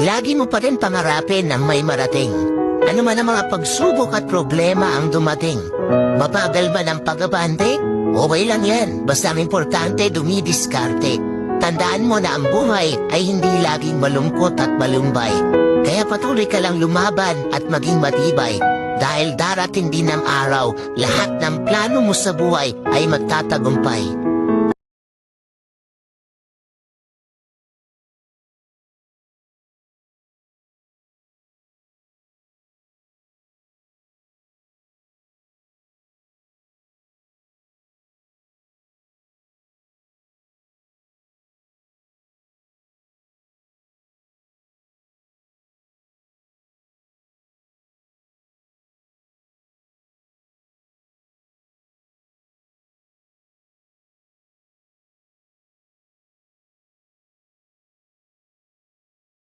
Lagi mo pa rin pangarapin ang may marating. Ano man ang mga pagsubok at problema ang dumating. Mabagal man ang pag-abante? Okay lang yan, basta ang importante dumidiskarte. Tandaan mo na ang buhay ay hindi laging malungkot at malumbay. Kaya patuloy ka lang lumaban at maging matibay. Dahil darating din ang araw, lahat ng plano mo sa buhay ay magtatagumpay.